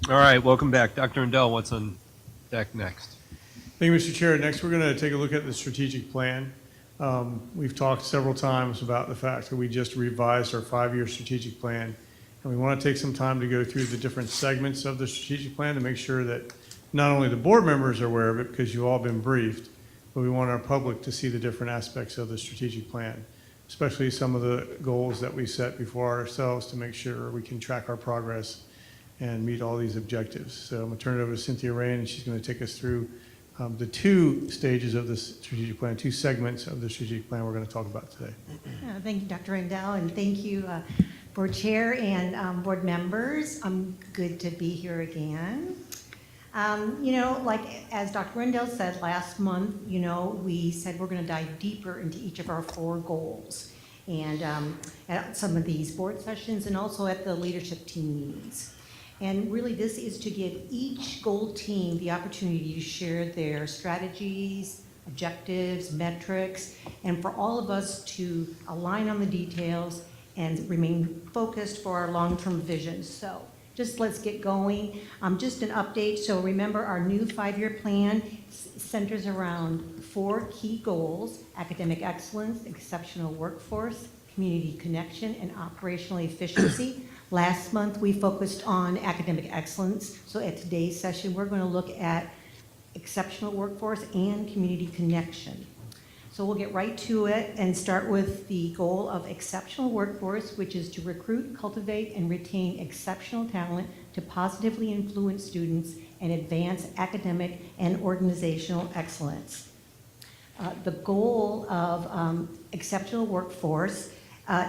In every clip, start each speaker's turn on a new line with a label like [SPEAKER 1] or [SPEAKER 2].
[SPEAKER 1] All right, welcome back. Dr. Rendell, what's on deck next?
[SPEAKER 2] Thank you, Mr. Chair. Next, we're going to take a look at the strategic plan. We've talked several times about the fact that we just revised our 5-year strategic plan, and we want to take some time to go through the different segments of the strategic plan to make sure that not only the board members are aware of it, because you've all been briefed, but we want our public to see the different aspects of the strategic plan, especially some of the goals that we set before ourselves to make sure we can track our progress and meet all these objectives. So I'm going to turn it over to Cynthia Rain, and she's going to take us through the 2 stages of this strategic plan, 2 segments of the strategic plan we're going to talk about today.
[SPEAKER 3] Thank you, Dr. Rendell, and thank you, Board Chair and board members. I'm good to be here again. Like as Dr. Rendell said last month, we said we're going to dive deeper into each of our 4 goals, and at some of these board sessions and also at the leadership team meetings. And really this is to give each goal team the opportunity to share their strategies, objectives, metrics, and for all of us to align on the details and remain focused for our long-term vision. So just let's get going. Just an update. So remember, our new 5-year plan centers around 4 key goals: academic excellence, exceptional workforce, community connection, and operational efficiency. Last month, we focused on academic excellence. So at today's session, we're going to look at exceptional workforce and community connection. So we'll get right to it and start with the goal of exceptional workforce, which is to recruit, cultivate, and retain exceptional talent to positively influence students and advance academic and organizational excellence. The goal of exceptional workforce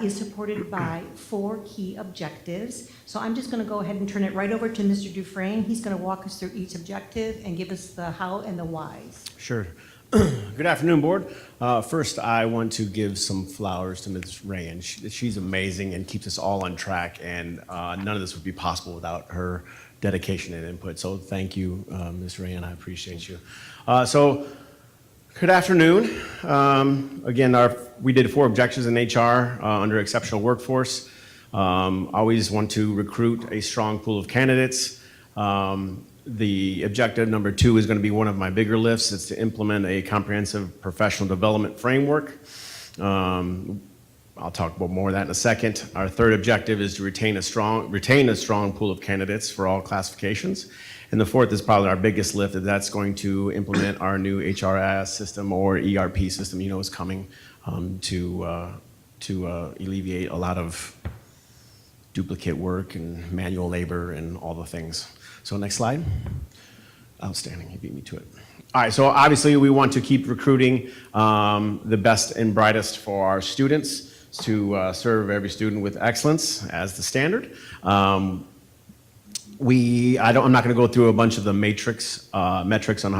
[SPEAKER 3] is supported by 4 key objectives. So I'm just going to go ahead and turn it right over to Mr. Dufresne. He's going to walk us through each objective and give us the how and the whys.
[SPEAKER 4] Sure. Good afternoon, board. First, I want to give some flowers to Ms. Rayan. She's amazing and keeps us all on track, and none of this would be possible without her dedication and input. So thank you, Ms. Rayan. I appreciate you. Good afternoon. Again, we did 4 objectives in HR under exceptional workforce. Always want to recruit a strong pool of candidates. The objective number 2 is going to be one of my bigger lifts. It's to implement a comprehensive professional development framework. I'll talk about more of that in a second. Our 3rd objective is to retain a strong pool of candidates for all classifications. And the 4th is probably our biggest lift, and that's going to implement our new HRIS system or ERP system, is coming to alleviate a lot of duplicate work and manual labor and all the things. So next slide. Outstanding, you beat me to it. All right, so obviously we want to keep recruiting the best and brightest for our students to serve every student with excellence as the standard. I'm not going to go through a bunch of the metrics on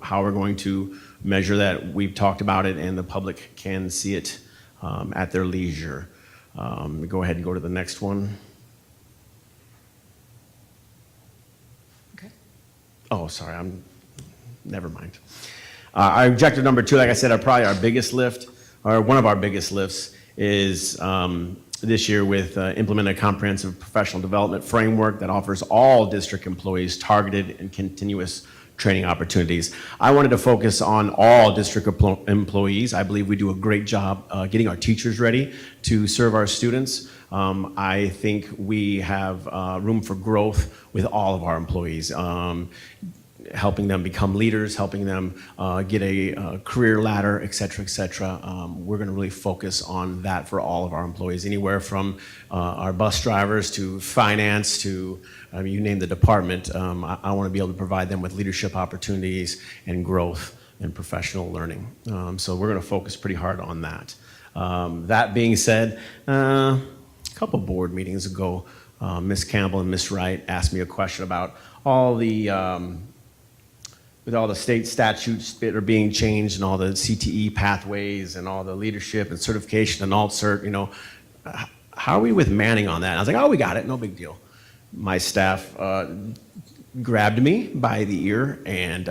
[SPEAKER 4] how we're going to measure that. We've talked about it, and the public can see it at their leisure. Go ahead and go to the next one. Okay. Oh, sorry. Never mind. Our objective number 2, like I said, are probably our biggest lift, or one of our biggest lifts, is this year with implement a comprehensive professional development framework that offers all district employees targeted and continuous training opportunities. I wanted to focus on all district employees. I believe we do a great job getting our teachers ready to serve our students. I think we have room for growth with all of our employees. Helping them become leaders, helping them get a career ladder, et cetera, et cetera. We're going to really focus on that for all of our employees, anywhere from our bus drivers to finance to, you name the department. I want to be able to provide them with leadership opportunities and growth and professional learning. So we're going to focus pretty hard on that. That being said, a couple board meetings ago, Ms. Campbell and Ms. Wright asked me a question about all the with all the state statutes that are being changed and all the CTE pathways and all the leadership and certification and alt-cert, how are we with Manning on that? And I was like, oh, we got it, no big deal. My staff grabbed me by the ear and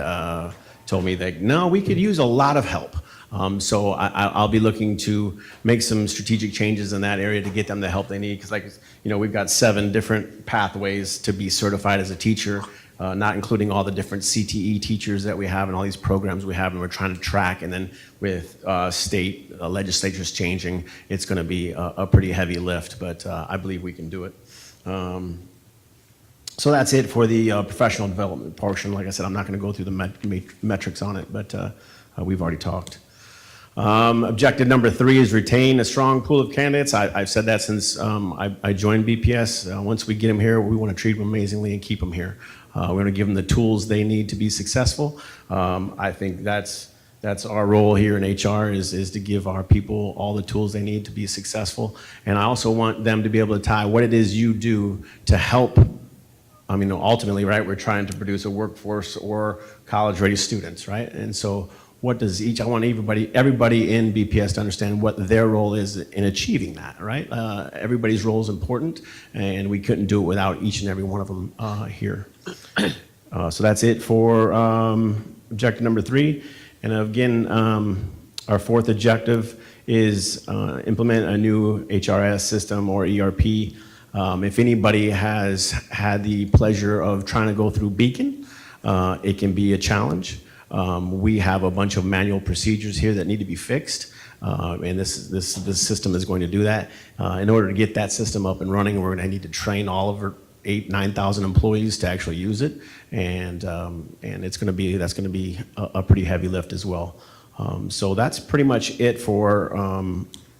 [SPEAKER 4] told me that, no, we could use a lot of help. So I'll be looking to make some strategic changes in that area to get them the help they need. Because like, you know, we've got 7 different pathways to be certified as a teacher, not including all the different CTE teachers that we have and all these programs we have, and we're trying to track. And then with state legislatures changing, it's going to be a pretty heavy lift, but I believe we can do it. So that's it for the professional development portion. Like I said, I'm not going to go through the metrics on it, but we've already talked. Objective number 3 is retain a strong pool of candidates. I've said that since I joined BPS. Once we get them here, we want to treat them amazingly and keep them here. We're going to give them the tools they need to be successful. I think that's our role here in HR is to give our people all the tools they need to be successful. And I also want them to be able to tie what it is you do to help. I mean, ultimately, right, we're trying to produce a workforce or college-ready students, right? And so what does I want everybody in BPS to understand what their role is in achieving that, right? Everybody's role is important, and we couldn't do it without each and every one of them here. So that's it for objective number 3. And again, our 4th objective is implement a new HRS system or ERP. If anybody has had the pleasure of trying to go through Beacon, it can be a challenge. We have a bunch of manual procedures here that need to be fixed, and this system is going to do that. In order to get that system up and running, we're going to need to train all of our 9,000 employees to actually use it, and that's going to be a pretty heavy lift as well. So that's pretty much it for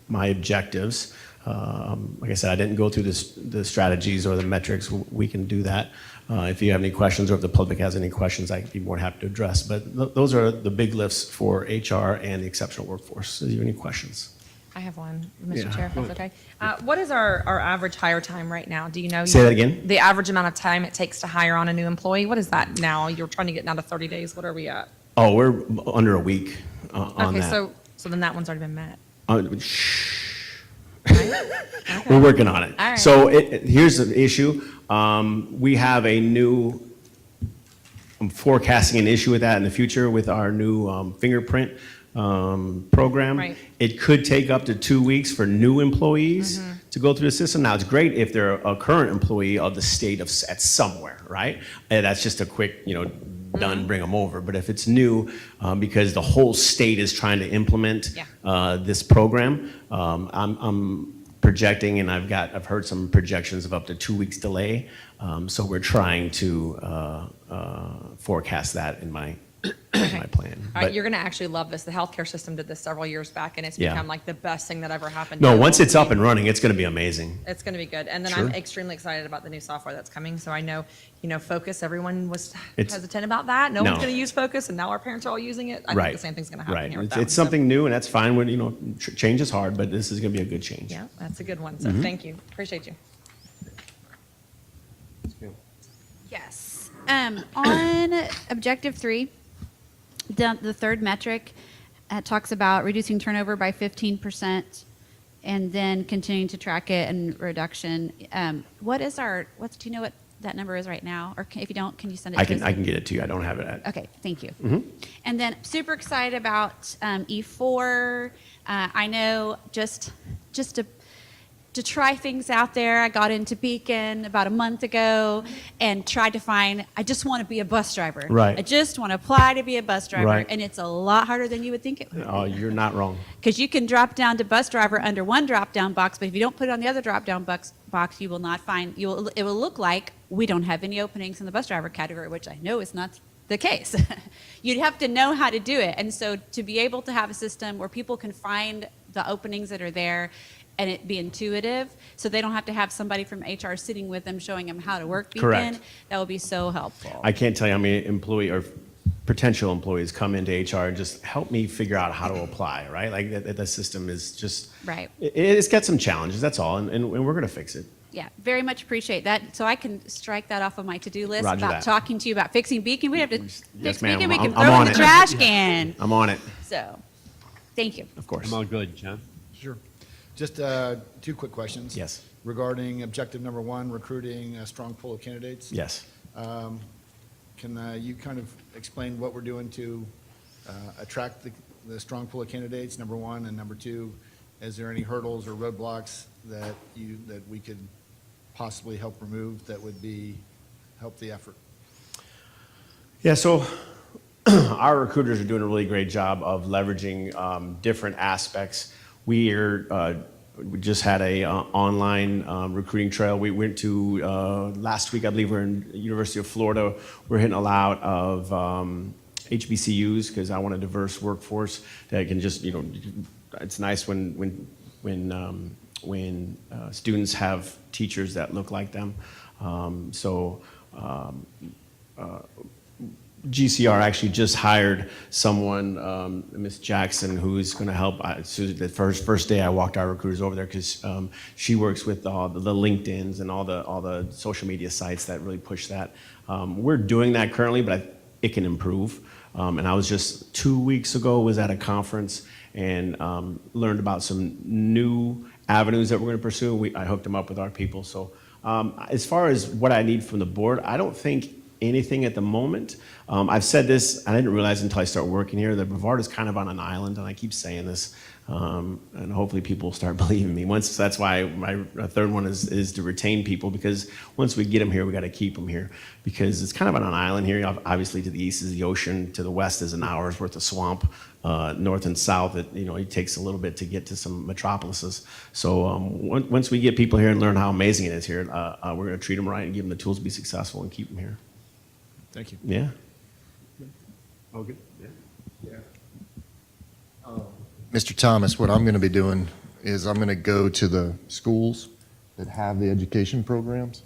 [SPEAKER 4] my objectives. Like I said, I didn't go through the strategies or the metrics. We can do that. If you have any questions or if the public has any questions, I'd be more than happy to address. But those are the big lifts for HR and the exceptional workforce. Do you have any questions?
[SPEAKER 5] I have one, Mr.
[SPEAKER 4] Yeah.
[SPEAKER 5] Chair, if that's okay. What is our average hire time right now? Do you know?
[SPEAKER 4] Say that again?
[SPEAKER 5] The average amount of time it takes to hire on a new employee? What is that now? You're trying to get down to 30 days. What are we at?
[SPEAKER 4] Oh, we're under a week on
[SPEAKER 5] Okay,
[SPEAKER 4] that.
[SPEAKER 5] so then that one's already been met.
[SPEAKER 4] Shh.
[SPEAKER 5] Right? Okay.
[SPEAKER 4] We're working on it.
[SPEAKER 5] All right.
[SPEAKER 4] So here's the issue. We have a new, I'm forecasting an issue with that in the future with our new fingerprint program.
[SPEAKER 5] Right.
[SPEAKER 4] It could take up to 2 weeks for new employees to go through the system. Now, it's great if they're a current employee of the state at somewhere, right? And that's just a quick, done, bring them over. But if it's new, because the whole state is trying to implement this program, I'm projecting, and I've heard some projections of up to 2 weeks delay. So we're trying to forecast that in my plan.
[SPEAKER 5] All right,
[SPEAKER 4] But-
[SPEAKER 5] you're going to actually love this. The healthcare system did this several years back, and it's
[SPEAKER 4] Yeah.
[SPEAKER 5] become like the best thing that ever happened.
[SPEAKER 4] No,
[SPEAKER 5] to
[SPEAKER 4] once it's up and
[SPEAKER 5] everyone.
[SPEAKER 4] running, it's going to be amazing.
[SPEAKER 5] It's going to be good. And then
[SPEAKER 4] Sure.
[SPEAKER 5] I'm extremely excited about the new software that's coming. So I know, Focus, everyone was
[SPEAKER 4] It's-
[SPEAKER 5] hesitant about that. No one's
[SPEAKER 4] No.
[SPEAKER 5] going to use Focus, and now our parents are all using it. I
[SPEAKER 4] Right.
[SPEAKER 5] think the same thing's going to happen
[SPEAKER 4] Right.
[SPEAKER 5] here with
[SPEAKER 4] It's,
[SPEAKER 5] that
[SPEAKER 4] it's
[SPEAKER 5] one. So,
[SPEAKER 4] something new, and that's fine when, change is hard, but this is going to be a good change.
[SPEAKER 5] yeah, that's a good one. So
[SPEAKER 4] Mm-hmm.
[SPEAKER 5] thank you. Appreciate you.
[SPEAKER 6] Yes. On objective 3, the third metric talks about reducing turnover by 15% and then continuing to track it and reduction. Do you know what that number is right now? Or if you don't, can you send it
[SPEAKER 4] I
[SPEAKER 6] to
[SPEAKER 4] can
[SPEAKER 6] us?
[SPEAKER 4] I can get it to you. I don't have it at.
[SPEAKER 6] Okay, thank you. And then super excited about E4. I know just to try things out there, I got into Beacon about a month ago and tried to I just want to be a bus driver.
[SPEAKER 4] Right.
[SPEAKER 6] I just want to apply to be a bus driver.
[SPEAKER 4] Right.
[SPEAKER 6] And it's a lot harder than you would think it would.
[SPEAKER 4] Oh, you're not wrong.
[SPEAKER 6] Because you can drop down to bus driver under one drop-down box, but if you don't put it on the other drop-down box, you will not find, it will look like we don't have any openings in the bus driver category, which I know is not the case. You'd have to know how to do it. And so to be able to have a system where people can find the openings that are there and it be intuitive, so they don't have to have somebody from HR sitting with them showing them how to work Beacon,
[SPEAKER 4] Correct.
[SPEAKER 6] that would be so helpful.
[SPEAKER 4] I can't tell you how many employee or potential employees come into HR and just help me figure out how to apply, right? Like the system is just,
[SPEAKER 6] Right.
[SPEAKER 4] It's got some challenges, that's all, and we're going to fix it.
[SPEAKER 6] Yeah, very much appreciate that. So I can strike that off of my to-do list
[SPEAKER 4] Roger
[SPEAKER 6] about
[SPEAKER 4] that.
[SPEAKER 6] talking to you about fixing Beacon. We have to fix
[SPEAKER 4] ma'am.
[SPEAKER 6] Beacon. We can
[SPEAKER 4] I'm
[SPEAKER 6] throw
[SPEAKER 4] on
[SPEAKER 6] in the
[SPEAKER 4] it.
[SPEAKER 6] trash can.
[SPEAKER 4] I'm on it,
[SPEAKER 6] So, thank you.
[SPEAKER 4] of course.
[SPEAKER 1] I'm all good, John.
[SPEAKER 7] Sure. Just 2 quick questions.
[SPEAKER 4] Yes.
[SPEAKER 7] Regarding objective number 1, recruiting a strong pool of candidates.
[SPEAKER 4] Yes.
[SPEAKER 7] Can you kind of explain what we're doing to attract the strong pool of candidates, number one, and number two, is there any hurdles or roadblocks that we could possibly help remove that would help the effort?
[SPEAKER 4] Yeah, so our recruiters are doing a really great job of leveraging different aspects. We just had a online recruiting trail. We went to last week, I believe we're in University of Florida. We're hitting a lot of HBCUs because I want a diverse workforce that can just, it's nice when students have teachers that look like them. GCR actually just hired someone, Miss Jackson, who's going to help. The first day I walked our recruiters over there because she works with all the LinkedIn's and all the social media sites that really push that. We're doing that currently, but it can improve. And I was just 2 weeks ago was at a conference and learned about some new avenues that we're going to pursue. I hooked them up with our people. So as far as what I need from the board, I don't think anything at the moment. I've said this, I didn't realize until I started working here, that Brevard is kind of on an island, and I keep saying this, and hopefully people will start believing me. That's why my third one is to retain people, because once we get them here, we got to keep them here, because it's kind of on an island here. Obviously, to the east is the ocean, to the west is an hour's worth of swamp, north and south, it takes a little bit to get to some metropolises. So once we get people here and learn how amazing it is here, we're going to treat them right and give them the tools to be successful and keep them here.
[SPEAKER 7] Thank you.
[SPEAKER 4] Yeah.
[SPEAKER 1] Oh, good. Yeah.
[SPEAKER 8] Mr. Thomas, what I'm going to be doing is I'm going to go to the schools that have the education programs,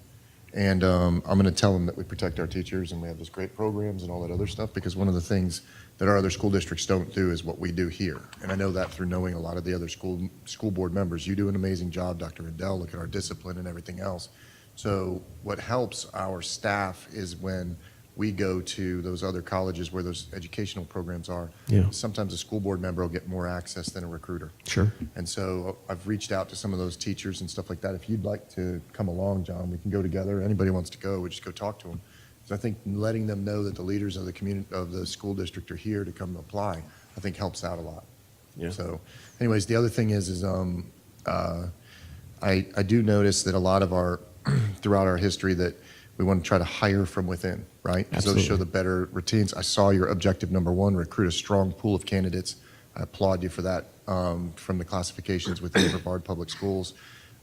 [SPEAKER 8] and I'm going to tell them that we protect our teachers and we have those great programs and all that other stuff, because one of the things that our other school districts don't do is what we do here. And I know that through knowing a lot of the other school board members. You do an amazing job, Dr. Rendell. Look at our discipline and everything else. So what helps our staff is when we go to those other colleges where those educational programs are.
[SPEAKER 4] Yeah.
[SPEAKER 8] Sometimes a school board member will get more access than a recruiter.
[SPEAKER 4] Sure.
[SPEAKER 8] And so I've reached out to some of those teachers and stuff like that. If you'd like to come along, John, we can go together. Anybody wants to go, we just go talk to them. So I think letting them know that the leaders of the community, of the school district, are here to come apply, I think helps out a lot.
[SPEAKER 4] Yeah.
[SPEAKER 8] So anyways, the other thing is I do notice that a lot of our, throughout our history, that we want to try to hire from within, right? Because those show the better routines. I saw your objective number one, recruit a strong pool of candidates. I applaud you for that, from the classifications within Brevard Public Schools.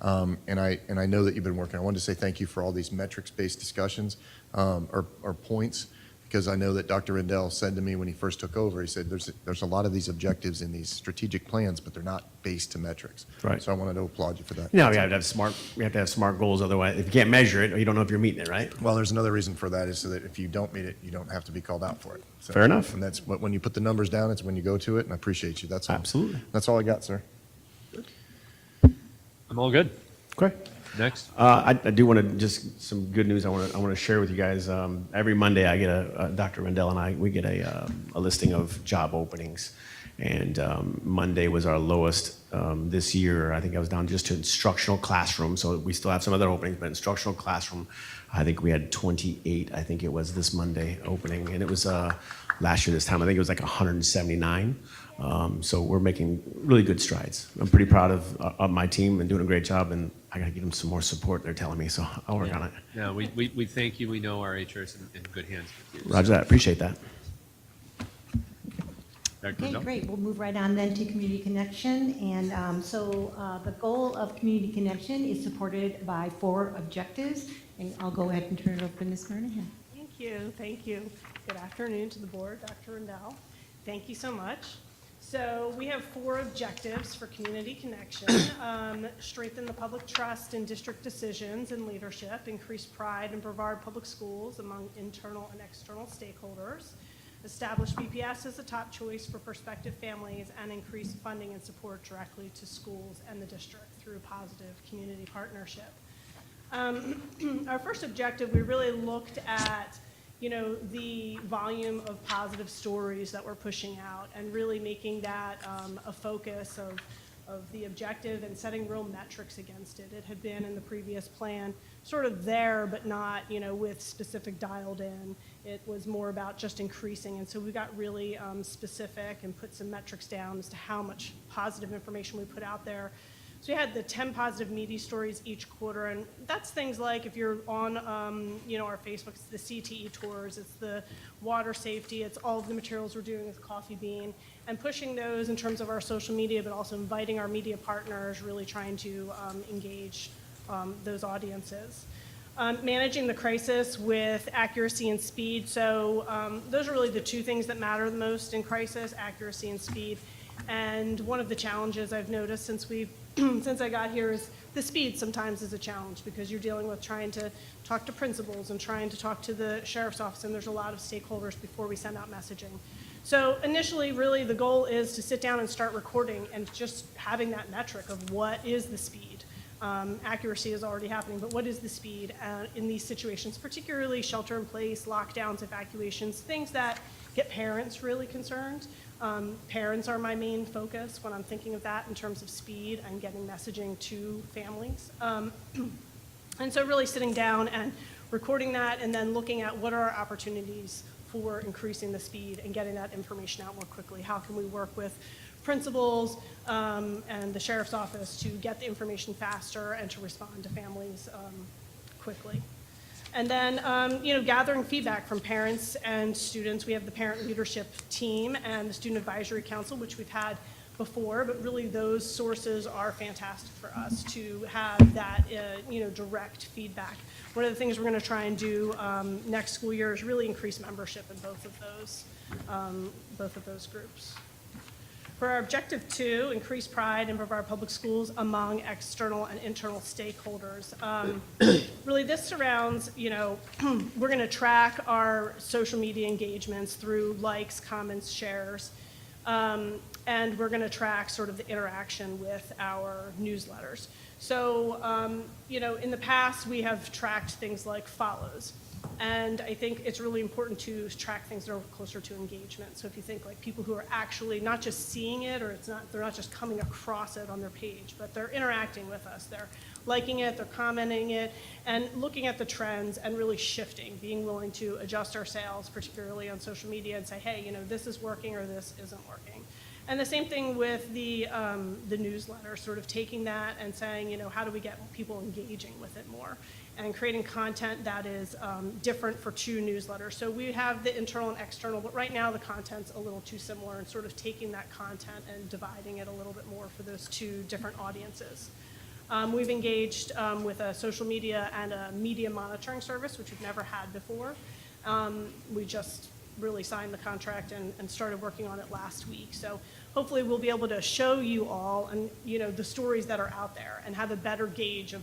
[SPEAKER 8] And I know that you've been working. I wanted to say thank you for all these metrics-based discussions, or points, because I know that Dr. Rendell said to me when he first took over, he said there's a lot of these objectives in these strategic plans, but they're not based to metrics.
[SPEAKER 4] Right.
[SPEAKER 8] So I wanted to applaud you for that.
[SPEAKER 4] We have to have smart goals. Otherwise, if you can't measure it, you don't know if you're meeting it, right?
[SPEAKER 8] Well, there's another reason for that, is so that if you don't meet it, you don't have to be called out for it. So,
[SPEAKER 4] Fair enough.
[SPEAKER 8] And that's when you put the numbers down, it's when you go to it, and I appreciate you. That's all.
[SPEAKER 4] Absolutely.
[SPEAKER 8] That's all I got, sir.
[SPEAKER 1] I'm all good.
[SPEAKER 4] Okay.
[SPEAKER 1] Next.
[SPEAKER 4] I do want to just some good news. I want to share with you guys. Every Monday, I get Dr. Rendell and we get a listing of job openings, and Monday was our lowest this year. I think I was down just to instructional classroom. So we still have some other openings, but instructional classroom, I think we had 28. I think it was this Monday opening, and it was last year this time. I think it was like 179. So we're making really good strides. I'm pretty proud of my team and doing a great job, and I got to give them some more support, they're telling me, so I'll work on it.
[SPEAKER 1] Yeah, we thank you. We know our HR is in good hands with you.
[SPEAKER 4] Roger that, appreciate that.
[SPEAKER 1] Dr.
[SPEAKER 3] Okay,
[SPEAKER 1] Rendell?
[SPEAKER 3] great. We'll move right on then to Community Connection. And the goal of Community Connection is supported by 4 objectives. And I'll go ahead and turn it over to Ms. Carnahan.
[SPEAKER 9] Thank you, thank you. Good afternoon to the board, Dr. Rendell. Thank you so much. So we have 4 objectives for Community Connection. Strengthen the public trust in district decisions and leadership, increase pride in Brevard Public Schools among internal and external stakeholders, establish BPS as a top choice for prospective families, and increase funding and support directly to schools and the district through positive community partnership. Our first objective, we really looked at the volume of positive stories that we're pushing out and really making that a focus of the objective and setting real metrics against it. It had been in the previous plan sort of there, but not, with specific dialed in it was more about just increasing. And so we got really specific and put some metrics down as to how much positive information we put out there. So we had the 10 positive media stories each quarter, and that's things like if you're on, our Facebook, it's the CTE tours, it's the water safety, it's all of the materials we're doing with Coffee Bean, and pushing those in terms of our social media, but also inviting our media partners, really trying to engage those audiences. Managing the crisis with accuracy and speed. So those are really the two things that matter the most in crisis, accuracy and speed. And one of the challenges I've noticed since I got here is the speed sometimes is a challenge because you're dealing with trying to talk to principals and trying to talk to the sheriff's office, and there's a lot of stakeholders before we send out messaging. So initially, really, the goal is to sit down and start recording and just having that metric of what is the speed. Accuracy is already happening, but what is the speed in these situations, particularly shelter-in-place, lockdowns, evacuations, things that get parents really concerned. Parents are my main focus when I'm thinking of that in terms of speed and getting messaging to families. And so really sitting down and recording that and then looking at what are our opportunities for increasing the speed and getting that information out more quickly. How can we work with principals and the sheriff's office to get the information faster and to respond to families quickly. And then, gathering feedback from parents and students. We have the parent leadership team and the student advisory council, which we've had before, but really those sources are fantastic for us to have that, direct feedback. One of the things we're going to try and do next school year is really increase membership in both of those groups. For our objective 2, increase pride in Brevard Public Schools among external and internal stakeholders. Really, this surrounds, we're going to track our social media engagements through likes, comments, shares, and we're going to track sort of the interaction with our newsletters. So, in the past, we have tracked things like follows. And I think it's really important to track things that are closer to engagement. So if you think like people who are actually not just seeing it, or they're not just coming across it on their page, but they're interacting with us. They're liking it, they're commenting it, and looking at the trends and really shifting, being willing to adjust our sails, particularly on social media, and say, hey, this is working or this isn't working. And the same thing with the newsletter, sort of taking that and saying, how do we get people engaging with it more? And creating content that is different for two newsletters. So we have the internal and external, but right now the content's a little too similar, and sort of taking that content and dividing it a little bit more for those two different audiences. We've engaged with a social media and a media monitoring service, which we've never had before. We just really signed the contract and started working on it last week. So hopefully we'll be able to show you all and the stories that are out there and have a better gauge of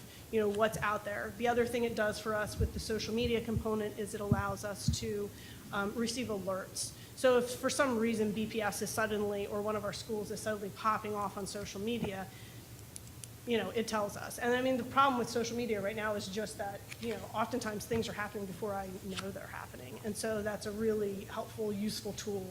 [SPEAKER 9] what's out there. The other thing it does for us with the social media component is it allows us to receive alerts. So if for some reason BPS is suddenly, or one of our schools is suddenly popping off on social media, it tells us. And I mean, the problem with social media right now is just that, oftentimes things are happening before I know they're happening. And so that's a really helpful, useful tool.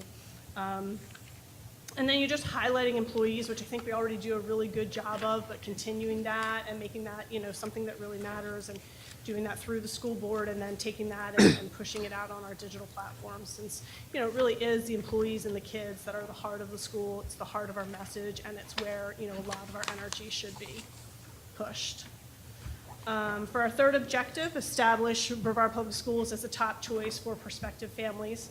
[SPEAKER 9] And then you're just highlighting employees, which I think we already do a really good job of, but continuing that and making that, something that really matters, and doing that through the school board, and then taking that and pushing it out on our digital platforms, since, it really is the employees and the kids that are the heart of the school. It's the heart of our message, and it's where, a lot of our energy should be pushed. For our third objective, establish Brevard Public Schools as a top choice for prospective families.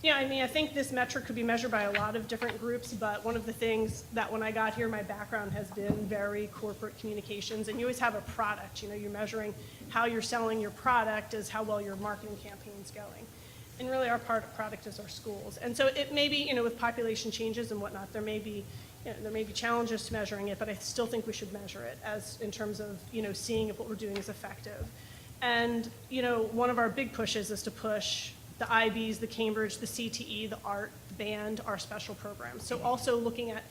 [SPEAKER 9] Yeah, I think this metric could be measured by a lot of different groups, but one of the things that when I got here, my background has been very corporate communications, and you always have a product. You're measuring how you're selling your product is how well your marketing campaign's going. And really our product is our schools. And so it may be, with population changes and whatnot, there may be challenges to measuring it, but I still think we should measure it as in terms of, seeing if what we're doing is effective. And, one of our big pushes is to push the IBs, the Cambridge, the CTE, the art, the band, our special programs. So also looking at,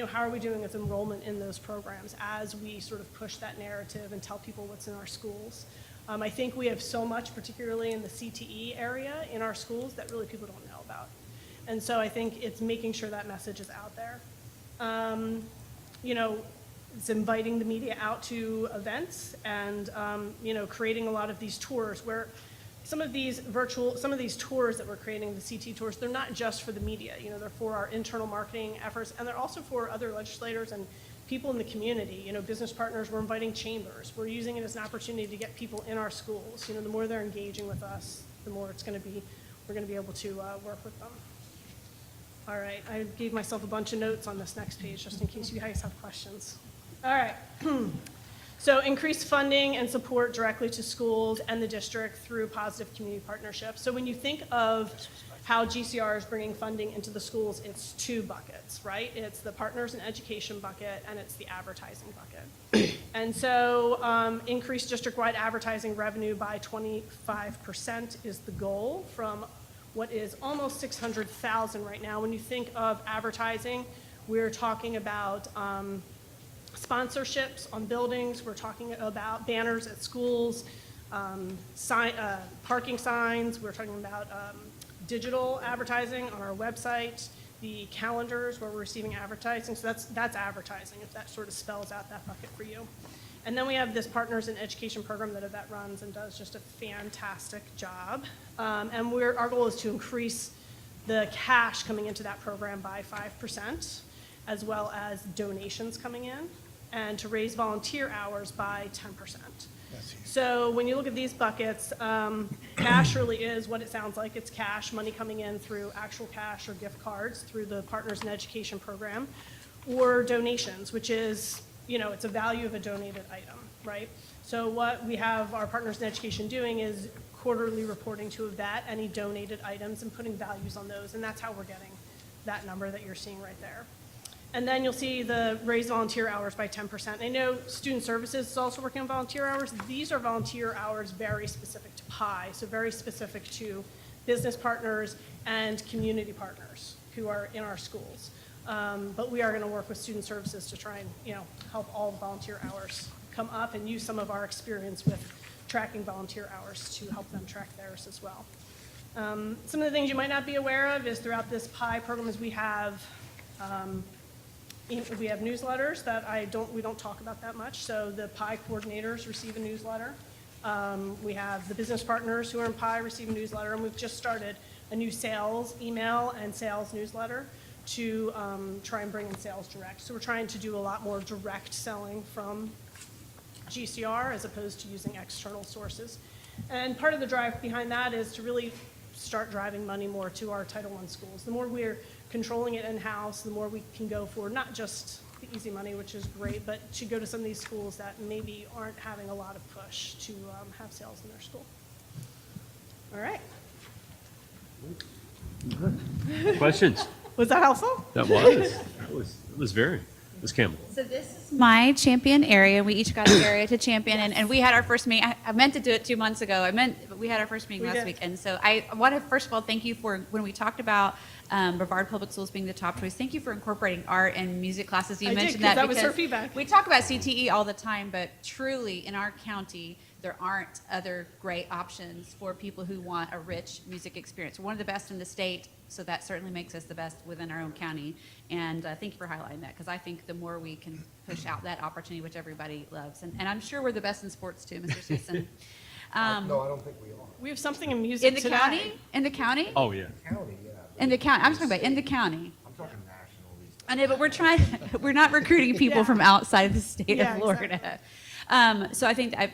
[SPEAKER 9] how are we doing with enrollment in those programs as we sort of push that narrative and tell people what's in our schools. I think we have so much, particularly in the CTE area in our schools, that really people don't know about. And so I think it's making sure that message is out there. It's inviting the media out to events and, creating a lot of these tours where some of these tours that we're creating, the CT tours, they're not just for the media. You know, they're for our internal marketing efforts, and they're also for other legislators and people in the community. You know, business partners, we're inviting chambers. We're using it as an opportunity to get people in our schools. You know, the more they're engaging with us, the more we're going to be able to work with them. All right, I gave myself a bunch of notes on this next page, just in case you guys have questions. All right. So increased funding and support directly to schools and the district through positive community partnerships. So when you think of how GCR is bringing funding into the schools, it's two buckets, right? It's the partners in education bucket, and it's the advertising bucket. And so increased district-wide advertising revenue by 25% is the goal from what is almost 600,000 right now. When you think of advertising, we're talking about sponsorships on buildings, we're talking about banners at schools, parking signs, we're talking about digital advertising on our website, the calendars where we're receiving advertising. So that's advertising, if that sort of spells out that bucket for you. And then we have this Partners in Education program that Yvette runs and does just a fantastic job. And our goal is to increase the cash coming into that program by 5%, as well as donations coming in, and to raise volunteer hours by 10%. So when you look at these buckets, cash really is what it sounds like. It's cash, money coming in through actual cash or gift cards through the Partners in Education program, or donations, which is, you know, it's a value of a donated item, right? So what we have our Partners in Education doing is quarterly reporting to Yvette any donated items and putting values on those, and that's how we're getting that number that you're seeing right there. And then you'll see the raise volunteer hours by 10%. I know Student Services is also working on volunteer hours. These are volunteer hours very specific to PI, so very specific to business partners and community partners who are in our schools. But we are going to work with Student Services to try and, you know, help all the volunteer hours come up and use some of our experience with tracking volunteer hours to help them track theirs as well. Some of the things you might not be aware of is throughout this PI program is we have newsletters that we don't talk about that much. So the PI coordinators receive a newsletter. We have the business partners who are in PI receive a newsletter, and we've just started a new sales email and sales newsletter to try and bring in sales direct. So we're trying to do a lot more direct selling from GCR as opposed to using external sources. And part of the drive behind that is to really start driving money more to our Title I schools. The more we're controlling it in-house, the more we can go for not just the easy money, which is great, but to go to some of these schools that maybe aren't having a lot of push to have sales in their school. All right.
[SPEAKER 1] Questions?
[SPEAKER 9] Was that helpful?
[SPEAKER 1] That was very, Ms. Campbell.
[SPEAKER 6] So this is my champion area. We each got an area to champion, and we had our first meeting. I meant to do it 2 months ago. But we had our first meeting
[SPEAKER 9] We
[SPEAKER 6] last
[SPEAKER 9] did.
[SPEAKER 6] week. And so I want to, first of all, thank you for, when we talked about Brevard Public Schools being the top choice, thank you for incorporating art and music classes. You
[SPEAKER 9] I did,
[SPEAKER 6] mentioned
[SPEAKER 9] 'cause
[SPEAKER 6] that
[SPEAKER 9] that was her
[SPEAKER 6] because
[SPEAKER 9] feedback.
[SPEAKER 6] we talk about CTE all the time, but truly in our county, there aren't other great options for people who want a rich music experience. We're one of the best in the state, so that certainly makes us the best within our own county. And thank you for highlighting that, because I think the more we can push out that opportunity, which everybody loves. And I'm sure we're the best in sports too, Mr. Susan.
[SPEAKER 8] No, I don't think we are.
[SPEAKER 9] We have something in music
[SPEAKER 6] In the
[SPEAKER 9] today.
[SPEAKER 6] county? In the county?
[SPEAKER 1] Oh, yeah.
[SPEAKER 8] County, yeah.
[SPEAKER 6] In the county. I'm talking about in the county.
[SPEAKER 8] I'm talking national these days.
[SPEAKER 6] I know, but we're not recruiting people
[SPEAKER 9] Yeah.
[SPEAKER 6] from outside of the state
[SPEAKER 9] Yeah,
[SPEAKER 6] of Florida.
[SPEAKER 9] exactly.
[SPEAKER 6] So I think I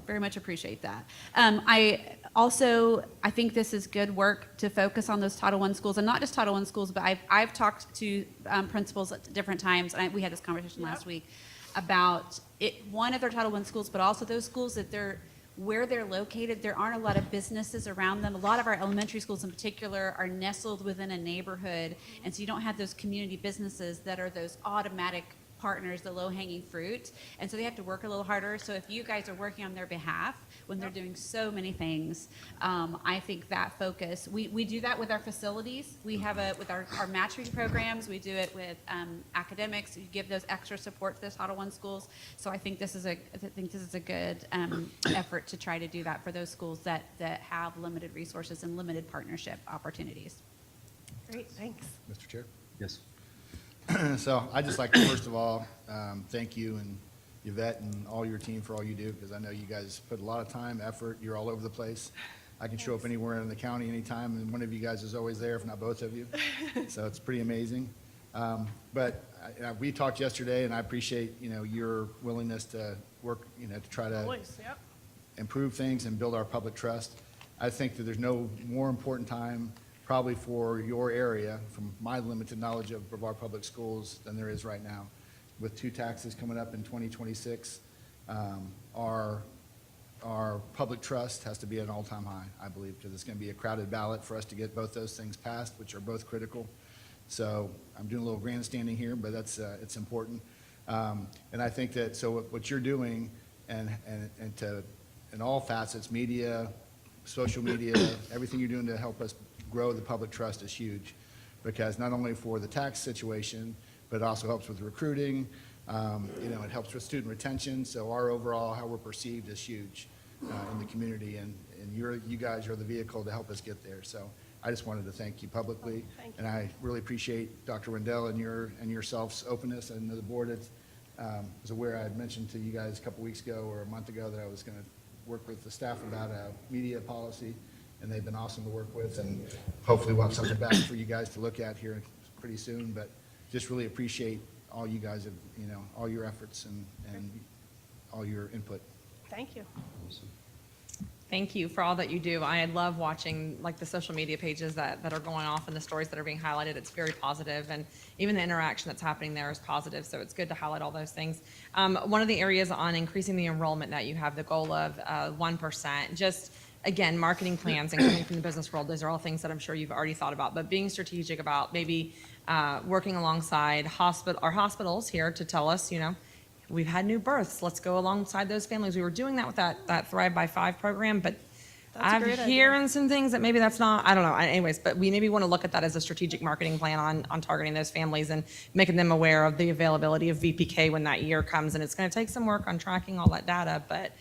[SPEAKER 6] very much appreciate that. I think this is good work to focus on those Title I schools, and not just Title I schools, but I've talked to principals at different times, and we had this conversation last week about it. One of their Title I schools, but also those schools that where they're located, there aren't a lot of businesses around them. A lot of our elementary schools in particular are nestled within a neighborhood, and so you don't have those community businesses that are those automatic partners, the low-hanging fruit, and so they have to work a little harder. So if you guys are working on their behalf when they're doing so many things, I think that focus, we do that with our facilities. We have with our matching programs, we do it with academics. You give those extra support to those Title I schools. So I think this is a good effort to try to do that for those schools that have limited resources and limited partnership opportunities.
[SPEAKER 9] Great, thanks.
[SPEAKER 7] Mr. Chair?
[SPEAKER 1] Yes.
[SPEAKER 7] So I'd just like to, first of all, thank you and Yvette and all your team for all you do, because I know you guys put a lot of time, effort, you're all over the place. I can show up anywhere in the county anytime, and one of you guys is always there, if not both of you. So it's pretty amazing. But we talked yesterday, and I appreciate, your willingness to work, to try to
[SPEAKER 9] Always, yep.
[SPEAKER 7] improve things and build our public trust. I think that there's no more important time probably for your area, from my limited knowledge of Brevard Public Schools, than there is right now. With 2 taxes coming up in 2026, our public trust has to be at an all-time high, I believe, because it's going to be a crowded ballot for us to get both those things passed, which are both critical. So I'm doing a little grandstanding here, but it's important. And I think that, so what you're doing, and in all facets, media, social media, everything you're doing to help us grow the public trust is huge, because not only for the tax situation, but it also helps with recruiting. It helps with student retention. So our overall, how we're perceived is huge in the community, and you guys are the vehicle to help us get there. So I just wanted to thank you publicly.
[SPEAKER 9] Thank you.
[SPEAKER 7] And I really appreciate Dr. Rendell and yourself's openness. And the board was aware, I had mentioned to you guys a couple weeks ago or a month ago that I was going to work with the staff about a media policy, and they've been awesome to work with, and hopefully we'll have something back for you guys to look at here pretty soon. But just really appreciate all you guys, all your efforts and all your input.
[SPEAKER 9] Thank you.
[SPEAKER 5] Thank you for all that you do. I love watching like the social media pages that are going off and the stories that are being highlighted. It's very positive, and even the interaction that's happening there is positive. So it's good to highlight all those things. One of the areas on increasing the enrollment that you have the goal of 1%, just again, marketing plans and coming from the business world, those are all things that I'm sure you've already thought about, but being strategic about maybe working alongside our hospitals here to tell us, we've had new births. Let's go alongside those families. We were doing that with that Thrive by 5 program, but
[SPEAKER 9] That's a
[SPEAKER 5] I'm
[SPEAKER 9] great idea.
[SPEAKER 5] hearing some things that maybe that's not, I don't know. Anyways, but we maybe want to look at that as a strategic marketing plan on targeting those families and making them aware of the availability of VPK when that year comes. And it's going to take some work on tracking all that data, but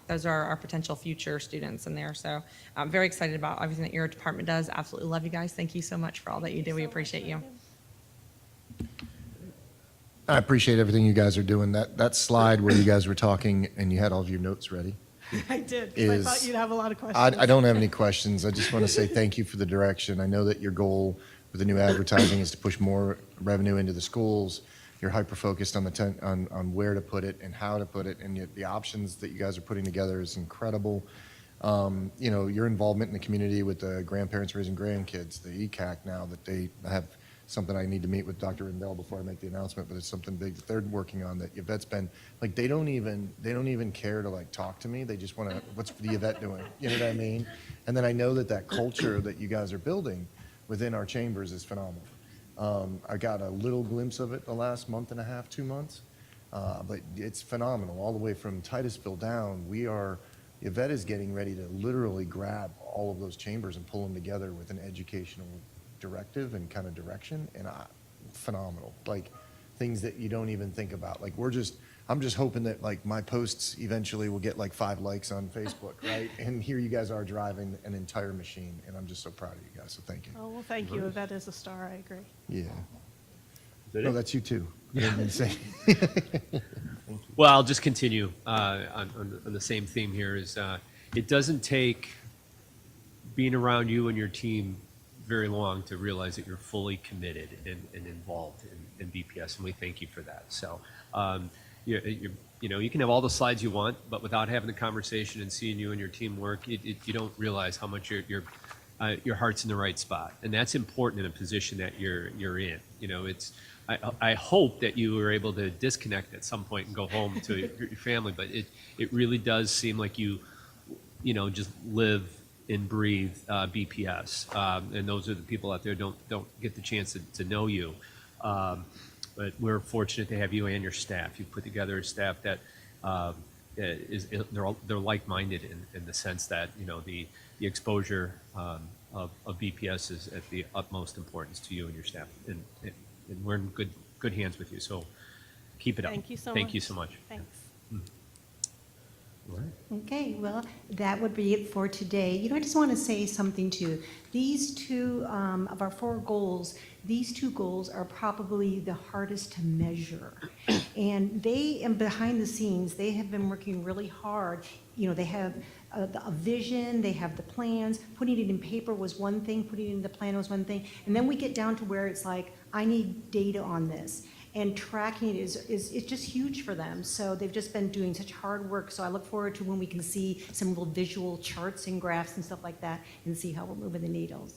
[SPEAKER 5] those are our potential future students in there. So I'm very excited about everything that your department does. Absolutely love you guys. Thank you so much for all that you do. We appreciate you.
[SPEAKER 8] I appreciate everything you guys are doing. That slide where you guys were talking and you had all of your notes ready.
[SPEAKER 9] I did, 'cause I
[SPEAKER 8] Is-
[SPEAKER 9] thought you'd have a lot of questions.
[SPEAKER 8] I don't have any questions. I just want to say thank you for the direction. I know that your goal with the new advertising is to push more revenue into the schools. You're hyper-focused on on where to put it and how to put it, and yet the options that you guys are putting together is incredible. Your involvement in the community with the grandparents raising grandkids, the ECAC now that they have something I need to meet with Dr. Rendell before I make the announcement, but it's something big that they're working on that Yvette's been, like, they don't even care to like talk to me. They just want to, what's the Yvette doing? You know what I mean? And then I know that culture that you guys are building within our chambers is phenomenal. I got a little glimpse of it the last month and a half, 2 months, but it's phenomenal. All the way from Titusville down, Yvette is getting ready to literally grab all of those chambers and pull them together with an educational directive and kind of direction, and phenomenal. Like things that you don't even think about. Like I'm just hoping that like my posts eventually will get like 5 likes on Facebook, right? And here you guys are driving an entire machine, and I'm just so proud of you guys. So thank you.
[SPEAKER 9] Oh, well, thank you. That is a star. I agree.
[SPEAKER 8] Yeah. No, that's you too. I didn't mean to say.
[SPEAKER 1] Well, I'll just continue on the same theme here. It doesn't take being around you and your team very long to realize that you're fully committed and involved in BPS, and we thank you for that. So, you can have all the slides you want, but without having the conversation and seeing you and your team work, you don't realize how much your heart's in the right spot, and that's important in a position that you're in. I hope that you were able to disconnect at some point and go home to your family, but it really does seem like you just live and breathe BPS, and those are the people out there don't get the chance to know you, but we're fortunate to have you and your staff. You've put together a staff that they're like-minded in the sense that the exposure of BPS is at the utmost importance to you and your staff, and we're in good hands with you. So keep it up.
[SPEAKER 9] Thank you so much.
[SPEAKER 1] Thank you so much.
[SPEAKER 9] Thanks.
[SPEAKER 1] All right.
[SPEAKER 3] Okay, well, that would be it for today. I just want to say something too. These 2 of our 4 goals, these two goals are probably the hardest to measure. And behind the scenes, they have been working really hard. You know, they have a vision, they have the plans. Putting it in paper was one thing, putting it in the plan was one thing. And then we get down to where it's like, I need data on this. And tracking it is just huge for them. So they've just been doing such hard work. So I look forward to when we can see some real visual charts and graphs and stuff like that and see how we're moving the needles.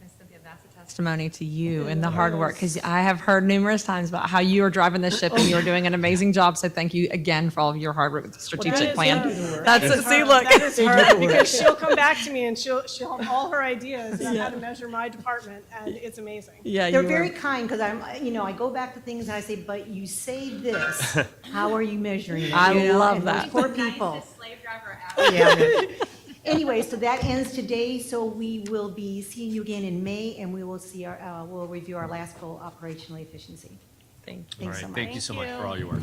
[SPEAKER 5] Miss Cynthia, that's a testimony to you and the hard work, because I have heard numerous times about how you are driving this ship and you are doing an amazing job. So thank you again for all of your hard work with the strategic plan. That's it. See, look.
[SPEAKER 9] That is hard, because she'll come back to me and she'll have all her ideas about how to measure my department, and it's amazing.
[SPEAKER 5] Yeah,
[SPEAKER 3] They're
[SPEAKER 5] you
[SPEAKER 3] very
[SPEAKER 5] are.
[SPEAKER 3] kind, because I go back to things and I say, but you say this, how are you measuring it?
[SPEAKER 5] I
[SPEAKER 3] You know,
[SPEAKER 5] love
[SPEAKER 3] and those
[SPEAKER 5] that.
[SPEAKER 3] Poor people.
[SPEAKER 6] Slave driver out.
[SPEAKER 3] Yeah. Anyway, so that ends today, so we will be seeing you again in May, and we will see we'll review our last goal, operational efficiency.
[SPEAKER 5] Thank you.
[SPEAKER 1] All
[SPEAKER 3] Thanks
[SPEAKER 1] right,
[SPEAKER 3] so much.
[SPEAKER 1] thank you so much
[SPEAKER 9] Thank
[SPEAKER 1] for
[SPEAKER 9] you.
[SPEAKER 1] all your work.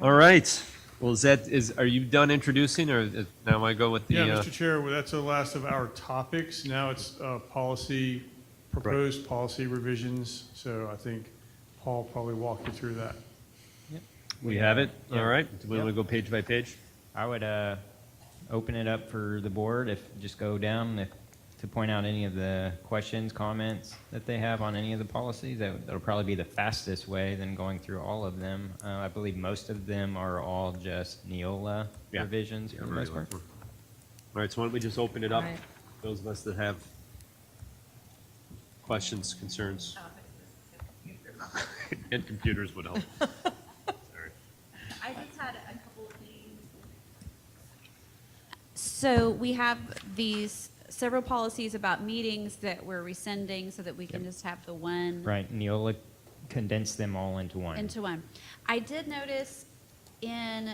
[SPEAKER 1] All right. Well, are you done introducing, or now I go with the?
[SPEAKER 2] Yeah, Mr. Chair, well, that's the last of our topics. Now it's proposed policy revisions. So I think Paul probably walk you through that.
[SPEAKER 1] We have it?
[SPEAKER 10] Yeah.
[SPEAKER 1] All right. Do we
[SPEAKER 10] Yep.
[SPEAKER 1] want to go page by page?
[SPEAKER 10] I would open it up for the board, just go down to point out any of the questions, comments that they have on any of the policies. That'll probably be the fastest way than going through all of them. I believe most of them are all just Neola
[SPEAKER 1] Yeah.
[SPEAKER 10] revisions for the most part.
[SPEAKER 1] All right, so why don't we just open it up?
[SPEAKER 5] All right.
[SPEAKER 1] Those of us that have questions, concerns. And computers would help. Sorry.
[SPEAKER 6] I just had a couple of things. So we have these several policies about meetings that we're rescinding so that we can just have the one
[SPEAKER 10] Right, Neola condensed them all into one.
[SPEAKER 6] into one. I did notice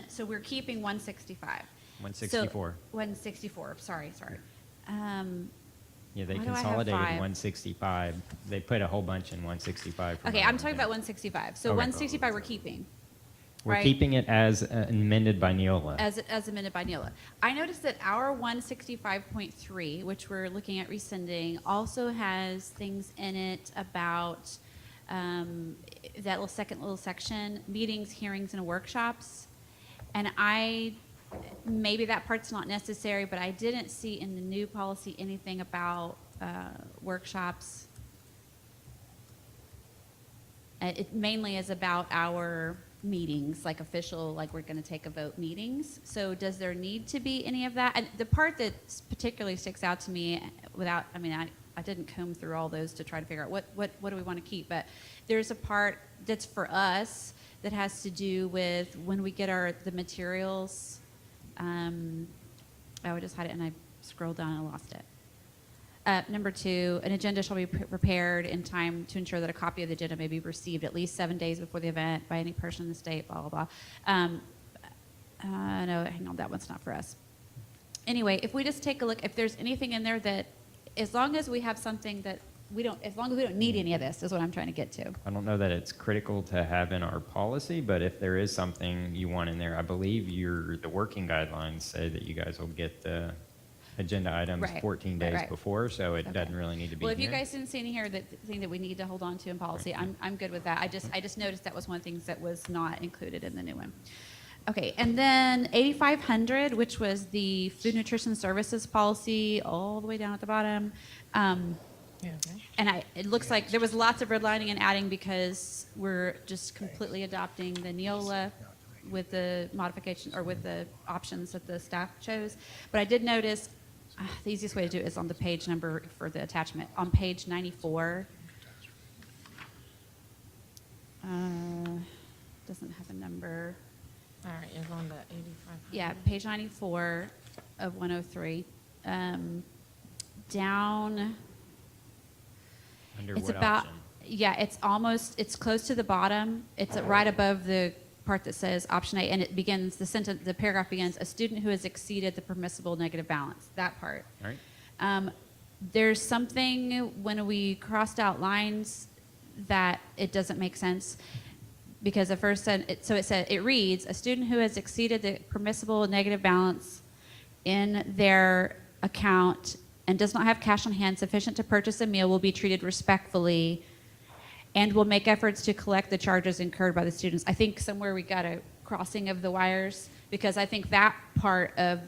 [SPEAKER 6] so we're keeping 165.
[SPEAKER 10] 164.
[SPEAKER 6] 164, sorry.
[SPEAKER 10] Yeah, they
[SPEAKER 6] Why do I have
[SPEAKER 10] consolidated
[SPEAKER 6] 5?
[SPEAKER 10] 165. They put a whole bunch in 165. from
[SPEAKER 6] Okay,
[SPEAKER 10] what I
[SPEAKER 6] I'm talking about
[SPEAKER 10] understand.
[SPEAKER 6] 165. So
[SPEAKER 10] Okay.
[SPEAKER 6] 165 we're keeping.
[SPEAKER 10] We're
[SPEAKER 6] right?
[SPEAKER 10] keeping it as amended by Neola.
[SPEAKER 6] As amended by Neola. I noticed that our 165.3, which we're looking at rescinding, also has things in it about that second little section, meetings, hearings, and workshops. And maybe that part's not necessary, but I didn't see in the new policy anything about workshops. It mainly is about our meetings, like official, like we're going to take a vote meetings. So does there need to be any of that? And the part that particularly sticks out to me, I didn't comb through all those to try to figure out what do we want to keep, but there's a part that's for us that has to do with when we get the materials. I would just hide it and I scrolled down and lost it. Number 2, an agenda shall be prepared in time to ensure that a copy of the agenda may be received at least 7 days before the event by any person in the state, blah, blah, blah. No, hang on, that one's not for us. Anyway, if we just take a look, if there's anything in there that, as long as we have something that as long as we don't need any of this, is what I'm trying to get to.
[SPEAKER 10] I don't know that it's critical to have in our policy, but if there is something you want in there, I believe the working guidelines say that you guys will get the agenda items
[SPEAKER 6] Right,
[SPEAKER 10] 14
[SPEAKER 6] right,
[SPEAKER 10] days
[SPEAKER 6] right.
[SPEAKER 10] before, so it
[SPEAKER 6] Okay.
[SPEAKER 10] doesn't really need to be
[SPEAKER 6] Well, if you
[SPEAKER 10] here.
[SPEAKER 6] guys didn't see any here thing that we need to hold on to in policy, I'm good with that. I just noticed that was one of the things that was not included in the new one. Okay, and then 8500, which was the food nutrition services policy, all the way down at the bottom. And it looks like there was lots of redlining and adding because we're just completely adopting the Neola with the modification or with the options that the staff chose. But I did notice the easiest way to do it is on the page number for the attachment. On page 94, doesn't have a number.
[SPEAKER 5] All right, you're going to 85.
[SPEAKER 6] Yeah, page 94 of 103. Down,
[SPEAKER 10] Under
[SPEAKER 6] it's
[SPEAKER 10] what
[SPEAKER 6] about,
[SPEAKER 10] option?
[SPEAKER 6] yeah, it's close to the bottom. It's right above the part that says option A, and it begins, the paragraph begins, a student who has exceeded the permissible negative balance, that part.
[SPEAKER 10] All right.
[SPEAKER 6] There's something when we crossed out lines that it doesn't make sense. because the first so it said, it reads, a student who has exceeded the permissible negative balance in their account and does not have cash on hand sufficient to purchase a meal will be treated respectfully and will make efforts to collect the charges incurred by the students. I think somewhere we got a crossing of the wires, because I think that part of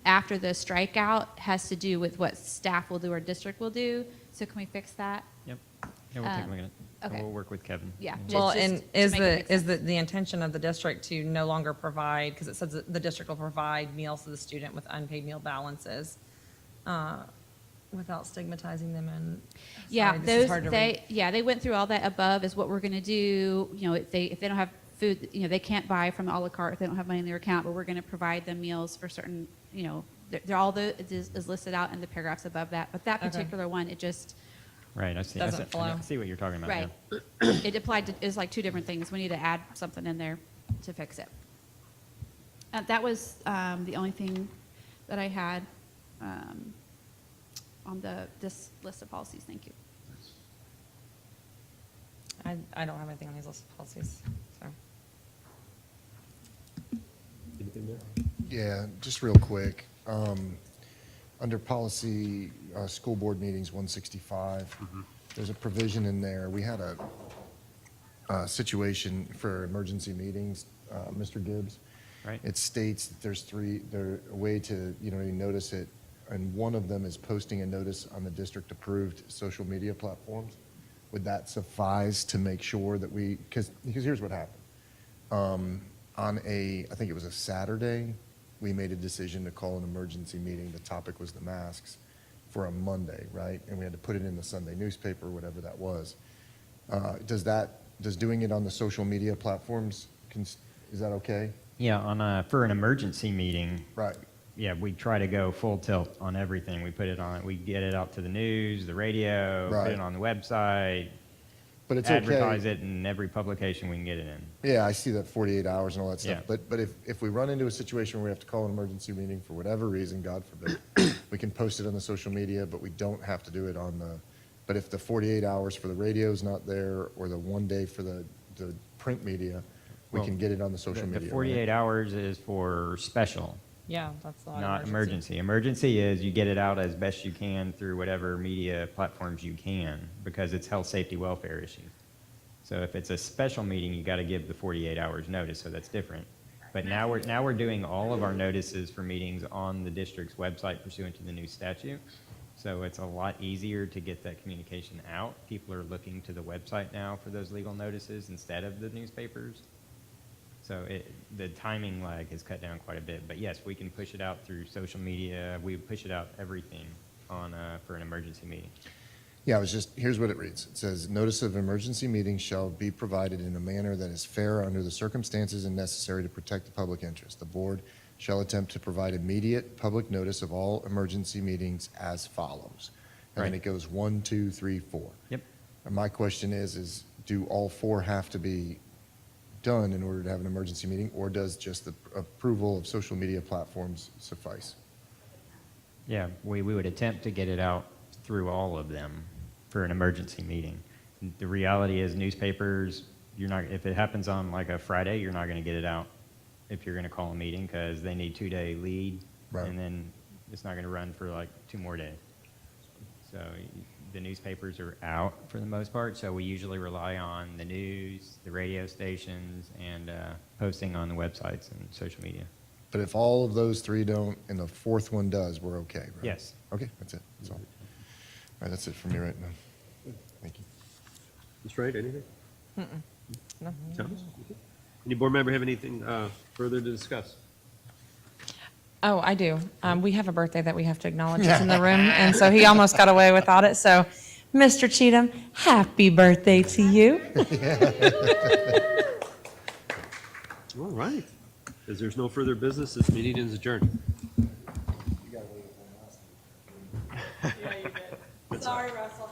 [SPEAKER 6] after the strikeout has to do with what staff will do or district will do. So can we fix that?
[SPEAKER 10] Yep. Yeah, we'll take a look at it. And
[SPEAKER 6] okay.
[SPEAKER 10] we'll work with Kevin.
[SPEAKER 6] Yeah.
[SPEAKER 5] Well,
[SPEAKER 6] Just
[SPEAKER 5] and
[SPEAKER 6] to
[SPEAKER 5] is
[SPEAKER 6] make it make
[SPEAKER 5] is
[SPEAKER 6] sense.
[SPEAKER 5] the intention of the district to no longer provide, because it says that the district will provide meals to the student with unpaid meal balances, without stigmatizing them and,
[SPEAKER 6] Yeah,
[SPEAKER 5] sorry, this is
[SPEAKER 6] those,
[SPEAKER 5] hard to read.
[SPEAKER 6] they went through all that above is what we're gonna do. You know, if they don't have food, you know, they can't buy from a la carte if they don't have money in their account, but we're gonna provide them meals for certain, you know, they're all it is listed out in the paragraphs above that. But that
[SPEAKER 5] Okay.
[SPEAKER 6] particular one, it just,
[SPEAKER 10] Right, I see.
[SPEAKER 5] Doesn't
[SPEAKER 10] I
[SPEAKER 5] flow.
[SPEAKER 10] see what you're talking about
[SPEAKER 6] right.
[SPEAKER 10] now.
[SPEAKER 6] It applied to, it's like two different things. We need to add something in there to fix it. That was the only thing that I had on this list of policies. Thank you.
[SPEAKER 5] I don't have anything on these list of policies, so.
[SPEAKER 1] Anything there?
[SPEAKER 8] Yeah, just real quick. Under policy, school board meetings 165, there's a provision in there. We had a situation for emergency meetings, Mr. Gibbs.
[SPEAKER 10] Right.
[SPEAKER 8] It states that there's a way to, notice it, and one of them is posting a notice on the district-approved social media platforms. Would that suffice to make sure that because here's what happened. On I think it was a Saturday, we made a decision to call an emergency meeting. The topic was the masks for a Monday, right? And we had to put it in the Sunday newspaper, whatever that was. Does doing it on the social media platforms, is that okay?
[SPEAKER 10] Yeah, for an emergency meeting,
[SPEAKER 8] Right.
[SPEAKER 10] yeah, we try to go full tilt on everything. We put it on, we get it out to the news, the radio, put
[SPEAKER 8] Right.
[SPEAKER 10] it on the website,
[SPEAKER 8] But it's okay.
[SPEAKER 10] advertise it in every publication we can get it in.
[SPEAKER 8] Yeah, I see that 48 hours and all that stuff.
[SPEAKER 10] Yeah.
[SPEAKER 8] But if we run into a situation where we have to call an emergency meeting for whatever reason, God forbid, we can post it on the social media, but we don't have to do it but if the 48 hours for the radio is not there, or the 1 day for the print media, we
[SPEAKER 10] Well,
[SPEAKER 8] can get it on the social
[SPEAKER 10] The
[SPEAKER 8] media.
[SPEAKER 10] 48 hours is for special,
[SPEAKER 5] Yeah, that's not
[SPEAKER 10] not emergency. Emergency is you get it out as best you can through whatever media platforms you can, because it's health, safety, welfare issue. So if it's a special meeting, you got to give the 48 hours notice, so that's different. But now we're doing all of our notices for meetings on the district's website pursuant to the new statute. So it's a lot easier to get that communication out. People are looking to the website now for those legal notices instead of the newspapers. So the timing lag has cut down quite a bit. But yes, we can push it out through social media. We push it out everything for an emergency meeting.
[SPEAKER 8] Yeah, here's what it reads. It says, notice of emergency meeting shall be provided in a manner that is fair under the circumstances and necessary to protect the public interest. The board shall attempt to provide immediate public notice of all emergency meetings as follows. And then
[SPEAKER 10] Right.
[SPEAKER 8] it goes 1, 2, 3, 4.
[SPEAKER 10] Yep.
[SPEAKER 8] And my question is do all 4 have to be done in order to have an emergency meeting, or does just the approval of social media platforms suffice?
[SPEAKER 10] Yeah, we would attempt to get it out through all of them for an emergency meeting. The reality is newspapers, if it happens on like a Friday, you're not going to get it out if you're going to call a meeting, because they need 2-day lead.
[SPEAKER 8] Right.
[SPEAKER 10] And then it's not going to run for like 2 more days. So the newspapers are out for the most part, so we usually rely on the news, the radio stations, and posting on the websites and social media.
[SPEAKER 8] But if all of those 3 don't and the 4th one does, we're okay, right?
[SPEAKER 10] Yes.
[SPEAKER 8] Okay, that's it. That's all. All right, that's it for me right now. Thank you.
[SPEAKER 1] Ms. Wright, anything?
[SPEAKER 5] No.
[SPEAKER 1] Thomas? Any board member have anything further to discuss?
[SPEAKER 5] Oh, I do. We have a birthday that we have to acknowledge that's in the room, and so he almost got away without it. So, Mr. Cheatham, happy birthday to you.
[SPEAKER 1] All right. As there's no further business, this meeting is adjourned.
[SPEAKER 5] Sorry, Russell.